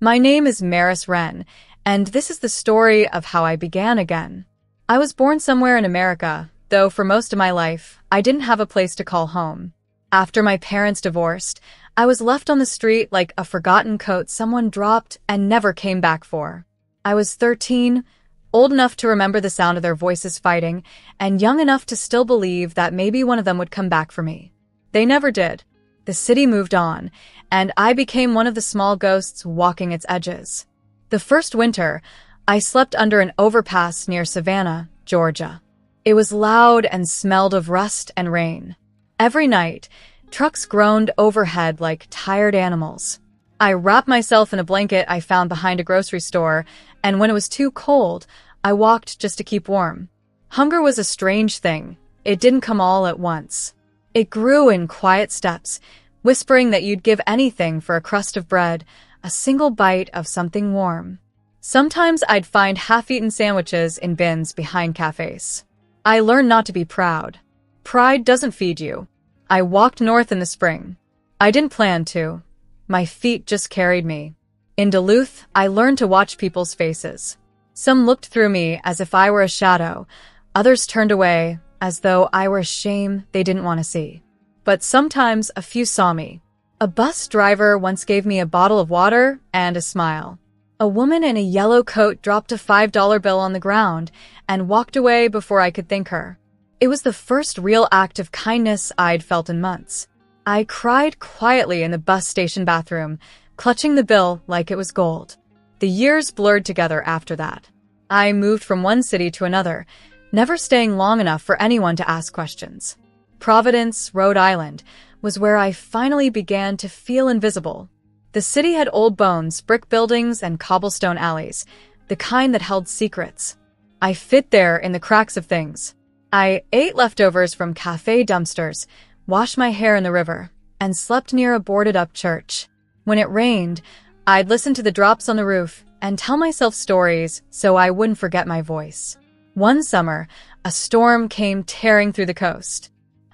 My name is Maris Wren, and this is the story of how I began again. I was born somewhere in America, though for most of my life, I didn't have a place to call home. After my parents divorced, I was left on the street like a forgotten coat someone dropped and never came back for. I was 13, old enough to remember the sound of their voices fighting, and young enough to still believe that maybe one of them would come back for me. They never did. The city moved on, and I became one of the small ghosts walking its edges. The first winter, I slept under an overpass near Savannah, Georgia. It was loud and smelled of rust and rain. Every night, trucks groaned overhead like tired animals. I wrapped myself in a blanket I found behind a grocery store, and when it was too cold, I walked just to keep warm. Hunger was a strange thing. It didn't come all at once. It grew in quiet steps, whispering that you'd give anything for a crust of bread, a single bite of something warm. Sometimes I'd find half-eaten sandwiches in bins behind cafes. I learned not to be proud. Pride doesn't feed you. I walked north in the spring. I didn't plan to. My feet just carried me. In Duluth, I learned to watch people's faces. Some looked through me as if I were a shadow. Others turned away as though I were a shame they didn't want to see. But sometimes a few saw me. A bus driver once gave me a bottle of water and a smile. A woman in a yellow coat dropped a $5 bill on the ground and walked away before I could thank her. It was the first real act of kindness I'd felt in months. I cried quietly in the bus station bathroom, clutching the bill like it was gold. The years blurred together after that. I moved from one city to another, never staying long enough for anyone to ask questions. Providence, Rhode Island, was where I finally began to feel invisible. The city had old bones, brick buildings, and cobblestone alleys, the kind that held secrets. I fit there in the cracks of things. I ate leftovers from cafe dumpsters, washed my hair in the river, and slept near a boarded-up church. When it rained, I'd listen to the drops on the roof and tell myself stories so I wouldn't forget my voice. One summer, a storm came tearing through the coast.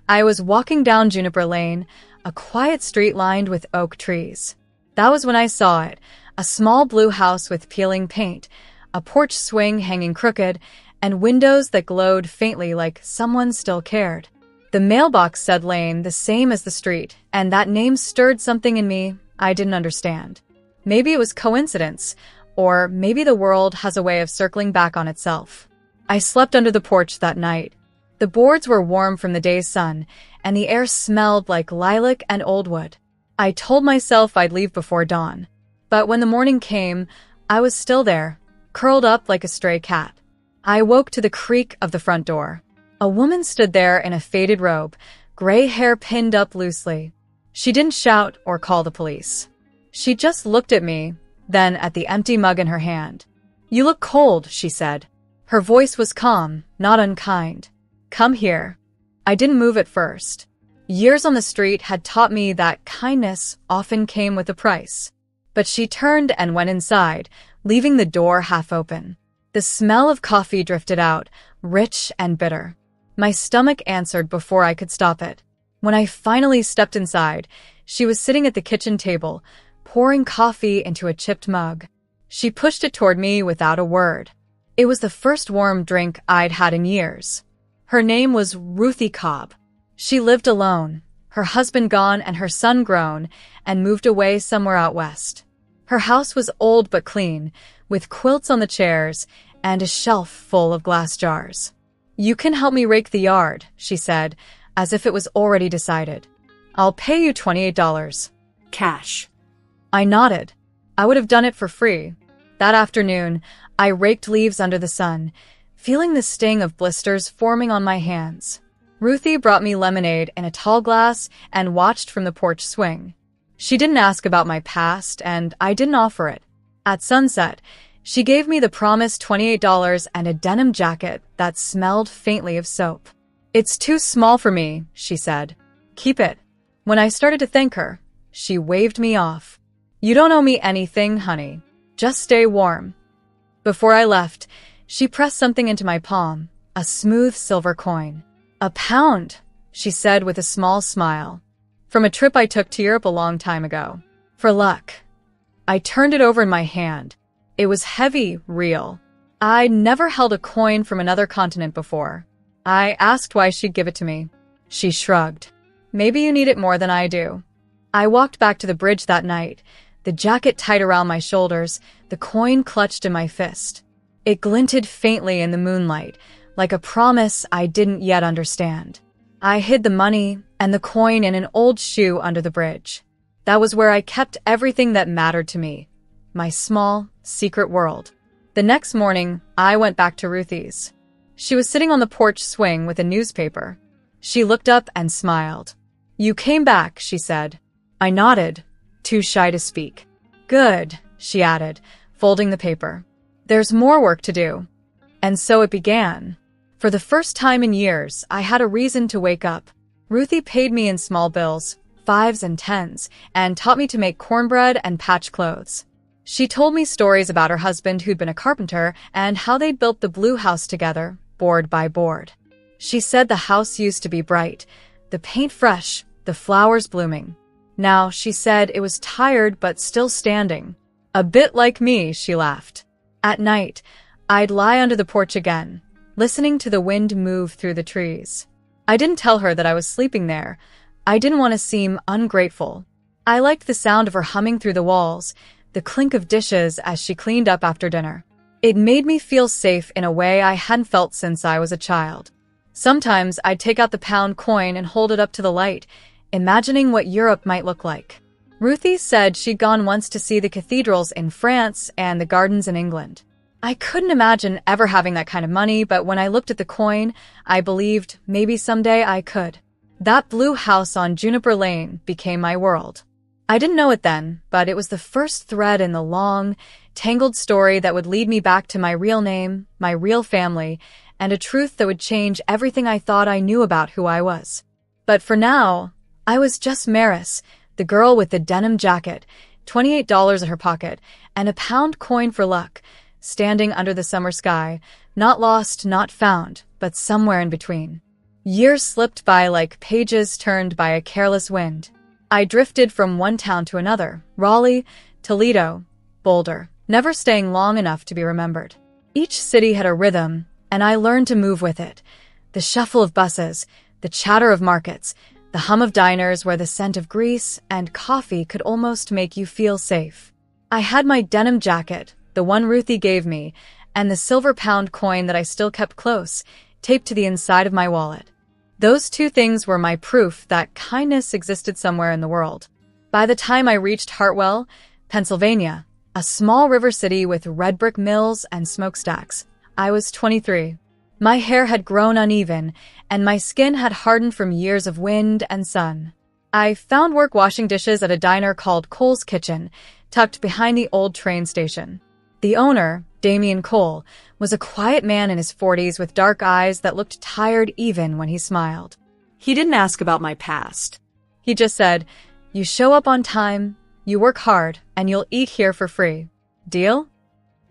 I was walking down Juniper Lane, a quiet street lined with oak trees. That was when I saw it, a small blue house with peeling paint, a porch swing hanging crooked, and windows that glowed faintly like someone still cared. The mailbox said Lane, the same as the street, and that name stirred something in me I didn't understand. Maybe it was coincidence, or maybe the world has a way of circling back on itself. I slept under the porch that night. The boards were warm from the day's sun, and the air smelled like lilac and old wood. I told myself I'd leave before dawn. But when the morning came, I was still there, curled up like a stray cat. I woke to the creak of the front door. A woman stood there in a faded robe, gray hair pinned up loosely. She didn't shout or call the police. She just looked at me, then at the empty mug in her hand. "You look cold," she said. Her voice was calm, not unkind. "Come here." I didn't move at first. Years on the street had taught me that kindness often came with a price. But she turned and went inside, leaving the door half open. The smell of coffee drifted out, rich and bitter. My stomach answered before I could stop it. When I finally stepped inside, she was sitting at the kitchen table, pouring coffee into a chipped mug. She pushed it toward me without a word. It was the first warm drink I'd had in years. Her name was Ruthie Cobb. She lived alone, her husband gone and her son grown, and moved away somewhere out west. Her house was old but clean, with quilts on the chairs and a shelf full of glass jars. "You can help me rake the yard," she said, as if it was already decided. "I'll pay you $28. Cash." I nodded. I would have done it for free. That afternoon, I raked leaves under the sun, feeling the sting of blisters forming on my hands. Ruthie brought me lemonade in a tall glass and watched from the porch swing. She didn't ask about my past, and I didn't offer it. At sunset, she gave me the promised $28 and a denim jacket that smelled faintly of soap. "It's too small for me," she said. "Keep it." When I started to thank her, she waved me off. "You don't owe me anything, honey. Just stay warm." Before I left, she pressed something into my palm, a smooth silver coin. "A pound," she said with a small smile. "From a trip I took to Europe a long time ago. For luck." I turned it over in my hand. It was heavy, real. I'd never held a coin from another continent before. I asked why she'd give it to me. She shrugged. Maybe you need it more than I do. I walked back to the bridge that night, the jacket tight around my shoulders, the coin clutched in my fist. It glinted faintly in the moonlight, like a promise I didn't yet understand. I hid the money and the coin in an old shoe under the bridge. That was where I kept everything that mattered to me, my small, secret world. The next morning, I went back to Ruthie's. She was sitting on the porch swing with a newspaper. She looked up and smiled. "You came back," she said. I nodded, too shy to speak. "Good," she added, folding the paper. "There's more work to do." And so it began. For the first time in years, I had a reason to wake up. Ruthie paid me in small bills, 5s and 10s, and taught me to make cornbread and patch clothes. She told me stories about her husband who'd been a carpenter and how they'd built the blue house together, board by board. She said the house used to be bright, the paint fresh, the flowers blooming. Now, she said it was tired but still standing. A bit like me, she laughed. At night, I'd lie under the porch again, listening to the wind move through the trees. I didn't tell her that I was sleeping there. I didn't want to seem ungrateful. I liked the sound of her humming through the walls, the clink of dishes as she cleaned up after dinner. It made me feel safe in a way I hadn't felt since I was a child. Sometimes I'd take out the pound coin and hold it up to the light, imagining what Europe might look like. Ruthie said she'd gone once to see the cathedrals in France and the gardens in England. I couldn't imagine ever having that kind of money, but when I looked at the coin, I believed maybe someday I could. That blue house on Juniper Lane became my world. I didn't know it then, but it was the first thread in the long, tangled story that would lead me back to my real name, my real family, and a truth that would change everything I thought I knew about who I was. But for now, I was just Maris, the girl with the denim jacket, $28 in her pocket, and a pound coin for luck, standing under the summer sky, not lost, not found, but somewhere in between. Years slipped by like pages turned by a careless wind. I drifted from one town to another, Raleigh, Toledo, Boulder, never staying long enough to be remembered. Each city had a rhythm, and I learned to move with it. The shuffle of buses, the chatter of markets, the hum of diners where the scent of grease and coffee could almost make you feel safe. I had my denim jacket, the one Ruthie gave me, and the silver pound coin that I still kept close, taped to the inside of my wallet. Those two things were my proof that kindness existed somewhere in the world. By the time I reached Hartwell, Pennsylvania, a small river city with red brick mills and smokestacks, I was 23. My hair had grown uneven, and my skin had hardened from years of wind and sun. I found work washing dishes at a diner called Cole's Kitchen, tucked behind the old train station. The owner, Damien Cole, was a quiet man in his 40s with dark eyes that looked tired even when he smiled. He didn't ask about my past. He just said, "You show up on time, you work hard, and you'll eat here for free. Deal?"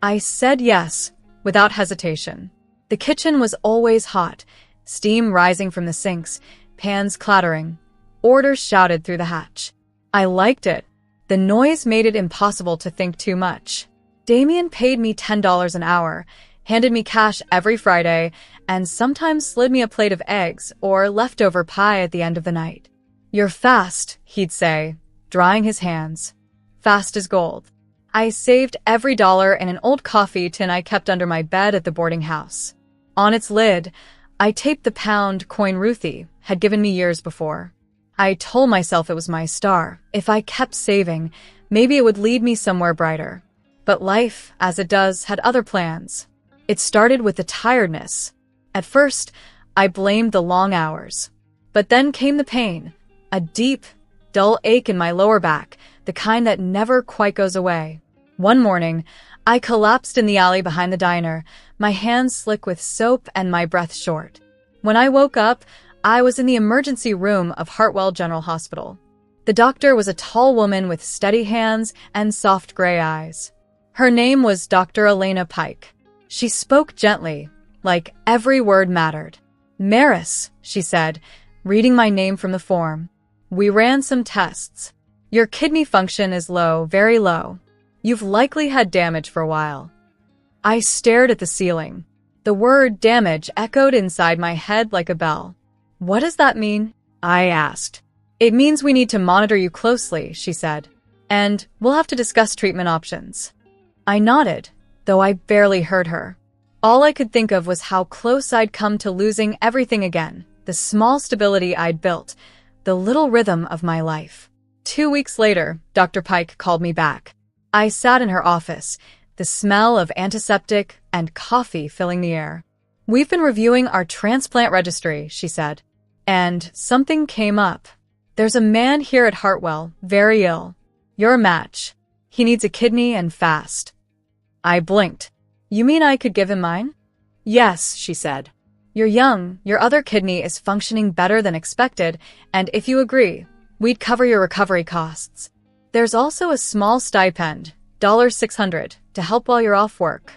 I said yes, without hesitation. The kitchen was always hot, steam rising from the sinks, pans clattering, orders shouted through the hatch. I liked it. The noise made it impossible to think too much. Damien paid me $10 an hour, handed me cash every Friday, and sometimes slid me a plate of eggs or leftover pie at the end of the night. "You're fast," he'd say, drying his hands. Fast as gold. I saved every dollar in an old coffee tin I kept under my bed at the boarding house. On its lid, I taped the pound coin Ruthie had given me years before. I told myself it was my star. If I kept saving, maybe it would lead me somewhere brighter. But life, as it does, had other plans. It started with the tiredness. At first, I blamed the long hours. But then came the pain, a deep, dull ache in my lower back, the kind that never quite goes away. One morning, I collapsed in the alley behind the diner, my hands slick with soap and my breath short. When I woke up, I was in the emergency room of Hartwell General Hospital. The doctor was a tall woman with steady hands and soft gray eyes. Her name was Dr. Elena Pike. She spoke gently, like every word mattered. "Maris," she said, reading my name from the form. "We ran some tests. Your kidney function is low, very low. You've likely had damage for a while." I stared at the ceiling. The word damage echoed inside my head like a bell. "What does that mean?" I asked. "It means we need to monitor you closely," she said. "And we'll have to discuss treatment options." I nodded, though I barely heard her. All I could think of was how close I'd come to losing everything again, the small stability I'd built, the little rhythm of my life. 2 weeks later, Dr. Pike called me back. I sat in her office, the smell of antiseptic and coffee filling the air. "We've been reviewing our transplant registry," she said, "and something came up. There's a man here at Hartwell, very ill. You're a match. He needs a kidney and fast." I blinked. "You mean I could give him mine?" "Yes," she said. "You're young, your other kidney is functioning better than expected, and if you agree, we'd cover your recovery costs. There's also a small stipend, $600, to help while you're off work."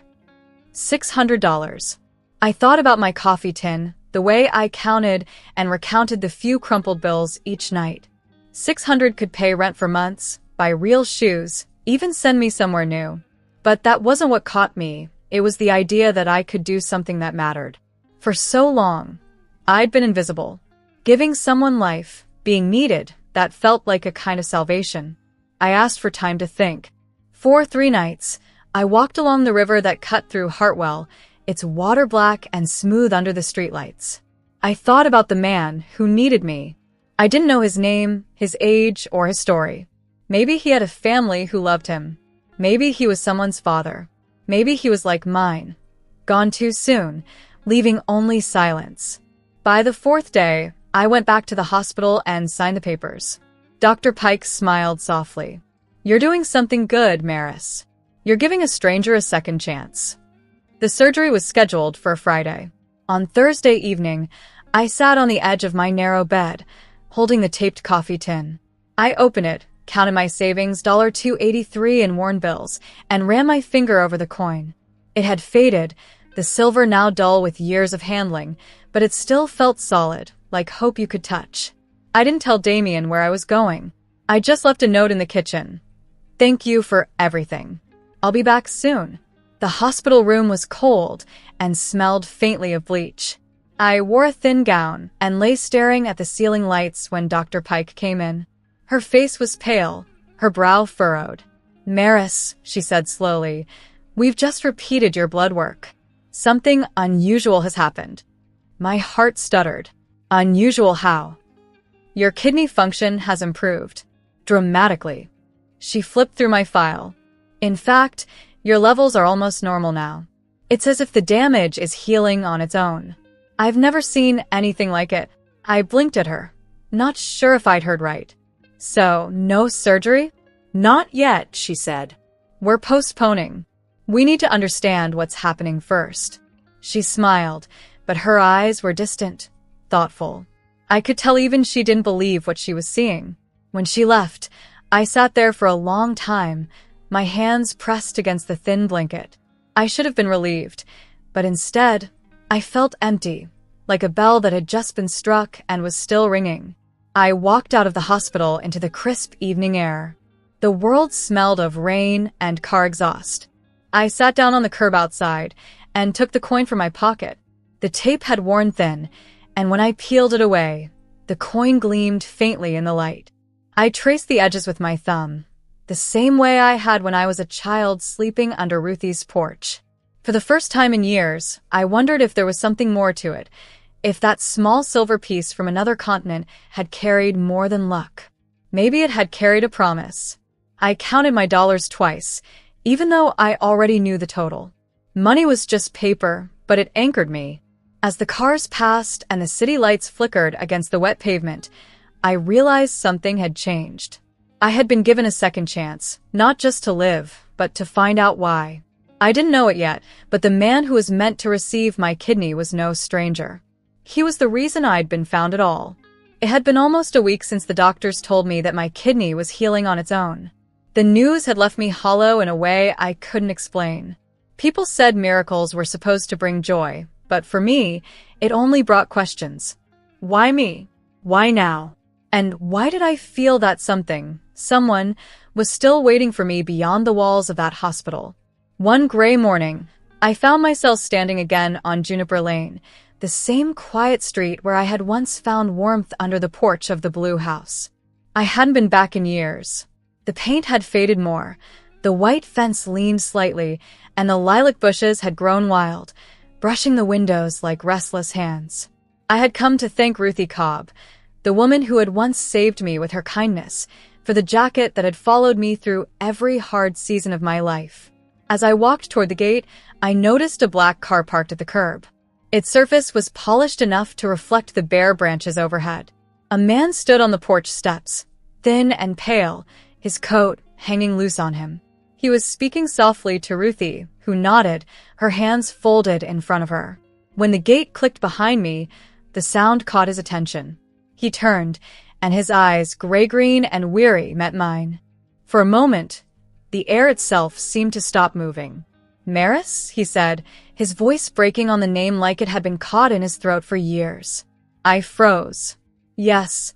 $600. I thought about my coffee tin, the way I counted and recounted the few crumpled bills each night. 600 could pay rent for months, buy real shoes, even send me somewhere new. But that wasn't what caught me. It was the idea that I could do something that mattered. For so long, I'd been invisible. Giving someone life, being needed, that felt like a kind of salvation. I asked for time to think. For 3 nights, I walked along the river that cut through Hartwell, its water black and smooth under the streetlights. I thought about the man who needed me. I didn't know his name, his age, or his story. Maybe he had a family who loved him. Maybe he was someone's father. Maybe he was like mine, gone too soon, leaving only silence. By the 4th day, I went back to the hospital and signed the papers. Dr. Pike smiled softly. "You're doing something good, Maris. You're giving a stranger a second chance." The surgery was scheduled for a Friday. On Thursday evening, I sat on the edge of my narrow bed, holding the taped coffee tin. I opened it, counted my savings, $2.83 in worn bills, and ran my finger over the coin. It had faded, the silver now dull with years of handling, but it still felt solid, like hope you could touch. I didn't tell Damien where I was going. I just left a note in the kitchen. "Thank you for everything. I'll be back soon." The hospital room was cold and smelled faintly of bleach. I wore a thin gown and lay staring at the ceiling lights when Dr. Pike came in. Her face was pale, her brow furrowed. "Maris," she said slowly, "we've just repeated your blood work. Something unusual has happened." My heart stuttered. "Unusual how?" "Your kidney function has improved. Dramatically." She flipped through my file. "In fact, your levels are almost normal now. It's as if the damage is healing on its own." I've never seen anything like it. I blinked at her, not sure if I'd heard right. "So, no surgery?" "Not yet," she said. "We're postponing. We need to understand what's happening first." She smiled, but her eyes were distant, thoughtful. I could tell even she didn't believe what she was seeing. When she left, I sat there for a long time, my hands pressed against the thin blanket. I should have been relieved, but instead, I felt empty, like a bell that had just been struck and was still ringing. I walked out of the hospital into the crisp evening air. The world smelled of rain and car exhaust. I sat down on the curb outside and took the coin from my pocket. The tape had worn thin, and when I peeled it away, the coin gleamed faintly in the light. I traced the edges with my thumb, the same way I had when I was a child sleeping under Ruthie's porch. For the first time in years, I wondered if there was something more to it, if that small silver piece from another continent had carried more than luck. Maybe it had carried a promise. I counted my dollars twice, even though I already knew the total. Money was just paper, but it anchored me. As the cars passed and the city lights flickered against the wet pavement, I realized something had changed. I had been given a second chance, not just to live, but to find out why. I didn't know it yet, but the man who was meant to receive my kidney was no stranger. He was the reason I'd been found at all. It had been almost a week since the doctors told me that my kidney was healing on its own. The news had left me hollow in a way I couldn't explain. People said miracles were supposed to bring joy, but for me, it only brought questions. Why me? Why now? And why did I feel that something Someone was still waiting for me beyond the walls of that hospital. One gray morning, I found myself standing again on Juniper Lane, the same quiet street where I had once found warmth under the porch of the Blue House. I hadn't been back in years. The paint had faded more, the white fence leaned slightly, and the lilac bushes had grown wild, brushing the windows like restless hands. I had come to thank Ruthie Cobb, the woman who had once saved me with her kindness, for the jacket that had followed me through every hard season of my life. As I walked toward the gate, I noticed a black car parked at the curb. Its surface was polished enough to reflect the bare branches overhead. A man stood on the porch steps, thin and pale, his coat hanging loose on him. He was speaking softly to Ruthie, who nodded, her hands folded in front of her. When the gate clicked behind me, the sound caught his attention. He turned, and his eyes, gray-green and weary, met mine. For a moment, the air itself seemed to stop moving. "Maris?" he said, his voice breaking on the name like it had been caught in his throat for years. I froze. "Yes,"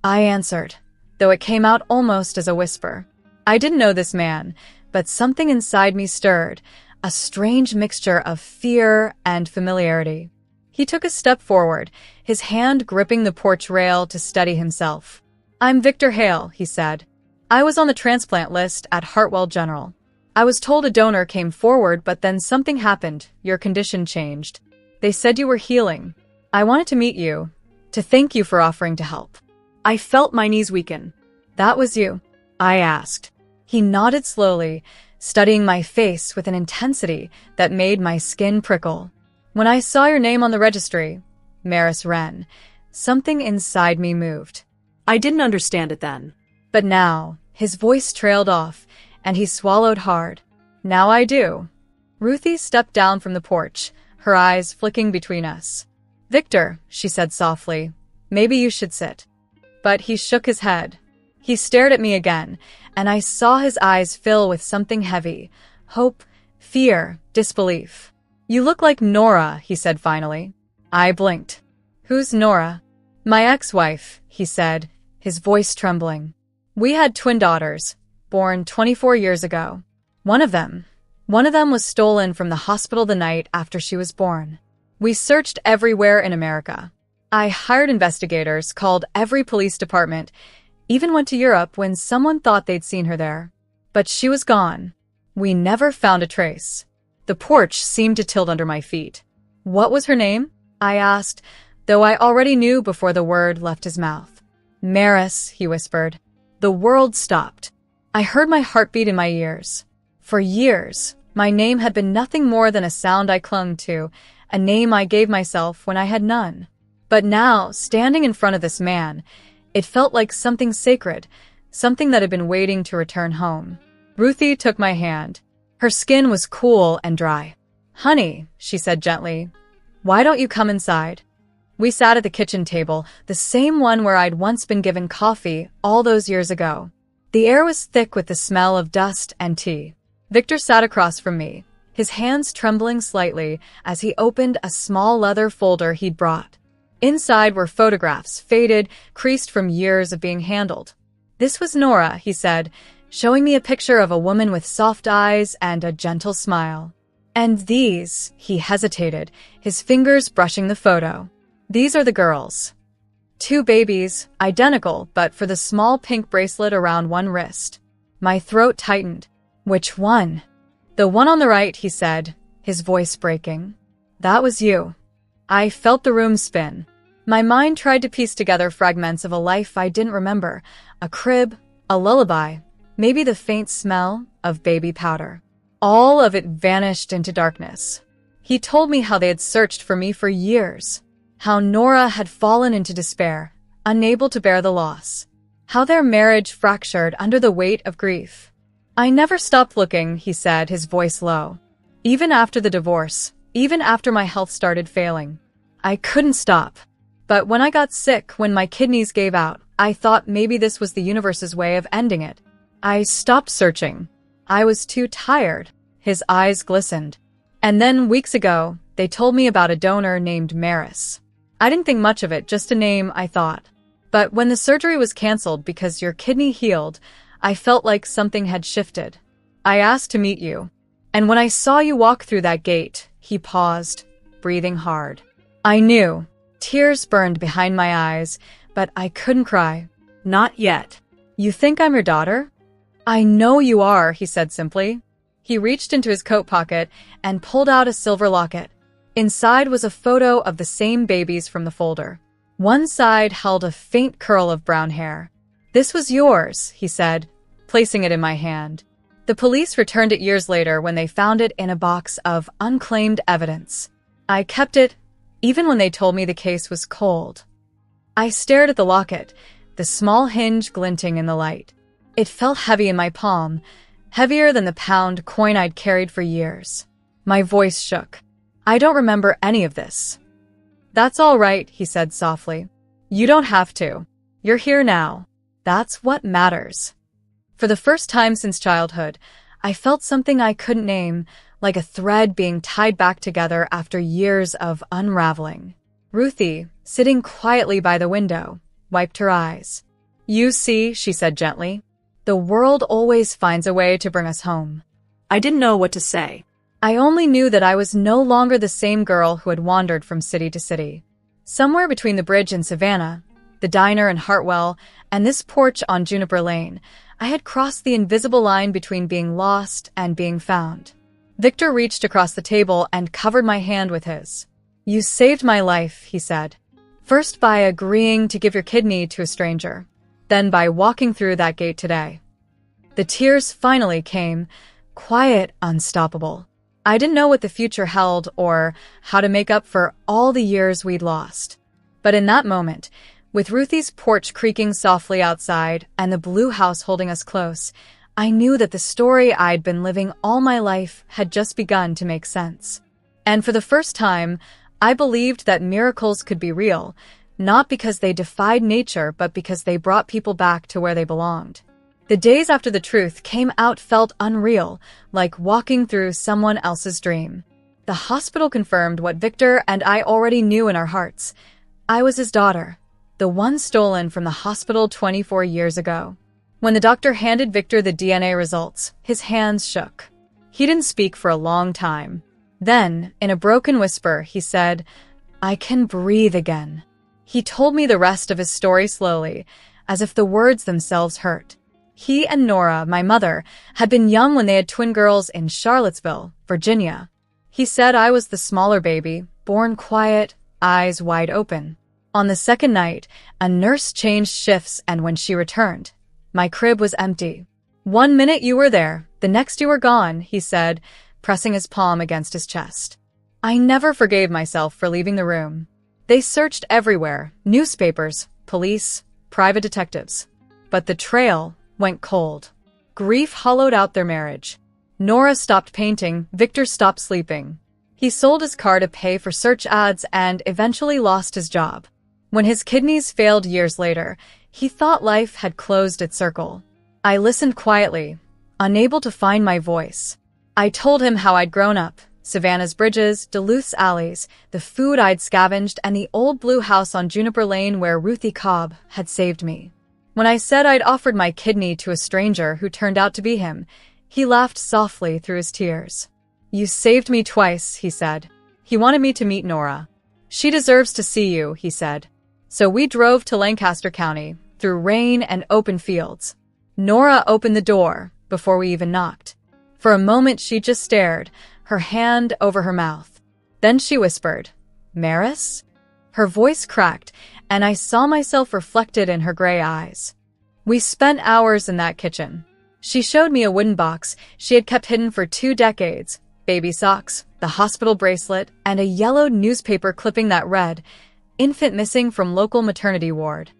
I answered, though it came out almost as a whisper. I didn't know this man, but something inside me stirred, a strange mixture of fear and familiarity. He took a step forward, his hand gripping the porch rail to steady himself. "I'm Victor Hale," he said. "I was on the transplant list at Hartwell General. I was told a donor came forward, but then something happened. Your condition changed. They said you were healing. I wanted to meet you, to thank you for offering to help." I felt my knees weaken. "That was you?" I asked. He nodded slowly, studying my face with an intensity that made my skin prickle. "When I saw your name on the registry, Maris Wren, something inside me moved. I didn't understand it then. But now," his voice trailed off, and he swallowed hard. "Now I do." Ruthie stepped down from the porch, her eyes flicking between us. "Victor," she said softly, "maybe you should sit." But he shook his head. He stared at me again, and I saw his eyes fill with something heavy: hope, fear, disbelief. "You look like Nora," he said finally. I blinked. "Who's Nora?" "My ex-wife," he said, his voice trembling. "We had twin daughters, born 24 years ago. One of them was stolen from the hospital the night after she was born. We searched everywhere in America. I hired investigators, called every police department, even went to Europe when someone thought they'd seen her there. But she was gone. We never found a trace." The porch seemed to tilt under my feet. "What was her name?" I asked, though I already knew before the word left his mouth. "Maris," he whispered. The world stopped. I heard my heartbeat in my ears. For years, my name had been nothing more than a sound I clung to, a name I gave myself when I had none. But now, standing in front of this man, it felt like something sacred, something that had been waiting to return home. Ruthie took my hand. Her skin was cool and dry. "Honey," she said gently, "why don't you come inside?" We sat at the kitchen table, the same one where I'd once been given coffee all those years ago. The air was thick with the smell of dust and tea. Victor sat across from me, his hands trembling slightly as he opened a small leather folder he'd brought. Inside were photographs, faded, creased from years of being handled. "This was Nora," he said, showing me a picture of a woman with soft eyes and a gentle smile. "And these," he hesitated, his fingers brushing the photo. "These are the girls. 2 babies, identical but for the small pink bracelet around one wrist." My throat tightened. "Which one?" "The one on the right," he said, his voice breaking. "That was you." I felt the room spin. My mind tried to piece together fragments of a life I didn't remember, a crib, a lullaby, maybe the faint smell of baby powder. All of it vanished into darkness. He told me how they had searched for me for years, how Nora had fallen into despair, unable to bear the loss, how their marriage fractured under the weight of grief. "I never stopped looking," he said, his voice low. "Even after the divorce, even after my health started failing. I couldn't stop. But when I got sick, when my kidneys gave out, I thought maybe this was the universe's way of ending it. I stopped searching. I was too tired." His eyes glistened. "And then weeks ago, they told me about a donor named Maris. I didn't think much of it, just a name, I thought. But when the surgery was canceled because your kidney healed, I felt like something had shifted. I asked to meet you. And when I saw you walk through that gate," he paused, breathing hard. I knew. Tears burned behind my eyes, but I couldn't cry. "Not yet." "You think I'm your daughter?" "I know you are," he said simply. He reached into his coat pocket and pulled out a silver locket. Inside was a photo of the same babies from the folder. One side held a faint curl of brown hair. "This was yours," he said, placing it in my hand. The police returned it years later when they found it in a box of unclaimed evidence. I kept it, even when they told me the case was cold. I stared at the locket, the small hinge glinting in the light. It felt heavy in my palm, heavier than the pound coin I'd carried for years. My voice shook. "I don't remember any of this." "That's all right," he said softly. "You don't have to. You're here now. That's what matters." For the first time since childhood, I felt something I couldn't name, like a thread being tied back together after years of unraveling. Ruthie, sitting quietly by the window, wiped her eyes. "You see," she said gently, "the world always finds a way to bring us home." I didn't know what to say. I only knew that I was no longer the same girl who had wandered from city to city. Somewhere between the bridge in Savannah, the diner in Hartwell, and this porch on Juniper Lane, I had crossed the invisible line between being lost and being found. Victor reached across the table and covered my hand with his. "You saved my life," he said. "First by agreeing to give your kidney to a stranger, then by walking through that gate today." The tears finally came, quiet, unstoppable. I didn't know what the future held or how to make up for all the years we'd lost. But in that moment, with Ruthie's porch creaking softly outside and the blue house holding us close, I knew that the story I'd been living all my life had just begun to make sense. And for the first time, I believed that miracles could be real, not because they defied nature, but because they brought people back to where they belonged. The days after the truth came out felt unreal, like walking through someone else's dream. The hospital confirmed what Victor and I already knew in our hearts. I was his daughter, the one stolen from the hospital 24 years ago. When the doctor handed Victor the DNA results, his hands shook. He didn't speak for a long time. Then, in a broken whisper, he said, "I can breathe again." He told me the rest of his story slowly, as if the words themselves hurt. He and Nora, my mother, had been young when they had twin girls in Charlottesville, Virginia. He said I was the smaller baby, born quiet, eyes wide open. On the second night, a nurse changed shifts, and when she returned, my crib was empty. "One minute you were there, the next you were gone," he said, pressing his palm against his chest. I never forgave myself for leaving the room. They searched everywhere, newspapers, police, private detectives. But the trail went cold. Grief hollowed out their marriage. Nora stopped painting, Victor stopped sleeping. He sold his car to pay for search ads and eventually lost his job. When his kidneys failed years later, he thought life had closed its circle. I listened quietly, unable to find my voice. I told him how I'd grown up, Savannah's bridges, Duluth's alleys, the food I'd scavenged, and the old blue house on Juniper Lane where Ruthie Cobb had saved me. When I said I'd offered my kidney to a stranger who turned out to be him, he laughed softly through his tears. "You saved me twice," he said. He wanted me to meet Nora. "She deserves to see you," he said. So we drove to Lancaster County, through rain and open fields. Nora opened the door before we even knocked. For a moment she just stared, her hand over her mouth. Then she whispered, "Maris?" Her voice cracked, and I saw myself reflected in her gray eyes. We spent hours in that kitchen. She showed me a wooden box she had kept hidden for 2 decades, baby socks, the hospital bracelet, and a yellowed newspaper clipping that read, "Infant missing from local maternity ward."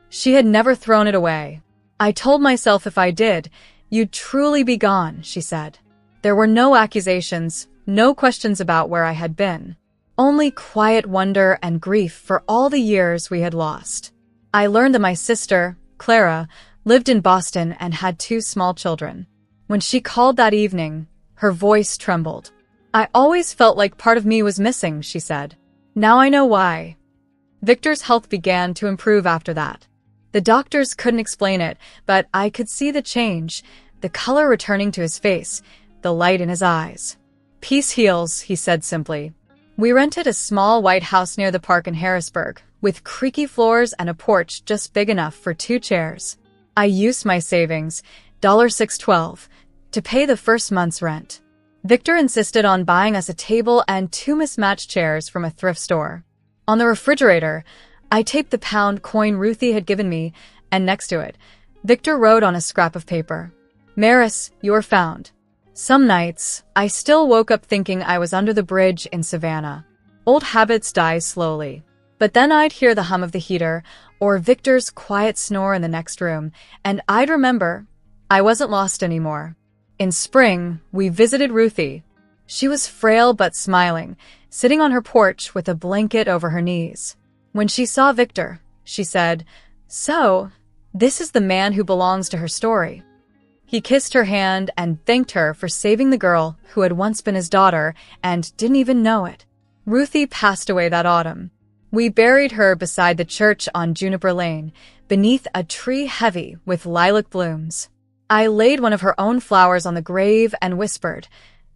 She had never thrown it away. I told myself if I did, "You'd truly be gone," she said. There were no accusations, no questions about where I had been. Only quiet wonder and grief for all the years we had lost. I learned that my sister, Clara, lived in Boston and had 2 small children. When she called that evening, her voice trembled. "I always felt like part of me was missing," she said. "Now I know why." Victor's health began to improve after that. The doctors couldn't explain it, but I could see the change, the color returning to his face, the light in his eyes. "Peace heals," he said simply. We rented a small white house near the park in Harrisburg, with creaky floors and a porch just big enough for 2 chairs. I used my savings, $6.12, to pay the first month's rent. Victor insisted on buying us a table and 2 mismatched chairs from a thrift store. On the refrigerator, I taped the pound coin Ruthie had given me, and next to it, Victor wrote on a scrap of paper, "Maris, you're found." Some nights, I still woke up thinking I was under the bridge in Savannah. Old habits die slowly. But then I'd hear the hum of the heater, or Victor's quiet snore in the next room, and I'd remember I wasn't lost anymore. In spring, we visited Ruthie. She was frail but smiling, sitting on her porch with a blanket over her knees. When she saw Victor, she said, "So, this is the man who belongs to her story." He kissed her hand and thanked her for saving the girl who had once been his daughter and didn't even know it. Ruthie passed away that autumn. We buried her beside the church on Juniper Lane, beneath a tree heavy with lilac blooms. I laid one of her own flowers on the grave and whispered,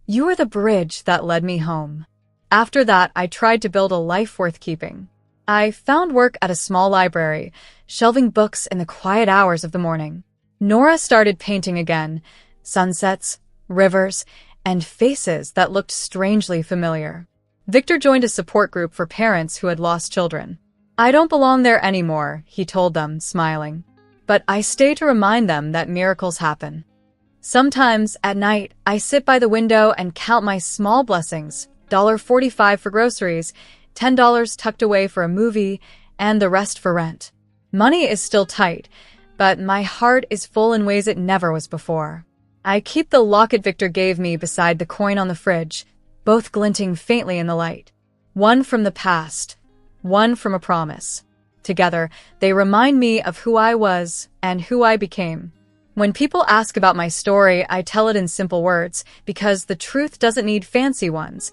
"You are the bridge that led me home." After that, I tried to build a life worth keeping. I found work at a small library, shelving books in the quiet hours of the morning. Nora started painting again, sunsets, rivers, and faces that looked strangely familiar. Victor joined a support group for parents who had lost children. "I don't belong there anymore," he told them, smiling. "But I stay to remind them that miracles happen." Sometimes, at night, I sit by the window and count my small blessings, $1.45 for groceries, $10 tucked away for a movie, and the rest for rent. Money is still tight, but my heart is full in ways it never was before. I keep the locket Victor gave me beside the coin on the fridge, both glinting faintly in the light. One from the past, one from a promise. Together, they remind me of who I was and who I became. When people ask about my story, I tell it in simple words, because the truth doesn't need fancy ones.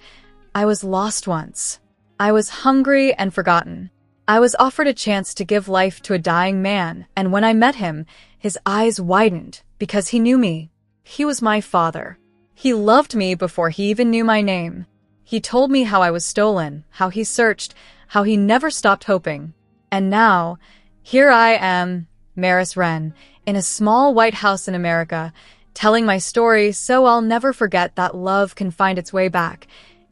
I was lost once. I was hungry and forgotten. I was offered a chance to give life to a dying man, and when I met him, his eyes widened because he knew me. He was my father. He loved me before he even knew my name. He told me how I was stolen, how he searched, how he never stopped hoping. And now, here I am, Maris Wren, in a small white house in America, telling my story so I'll never forget that love can find its way back,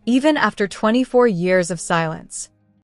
even after 24 years of silence.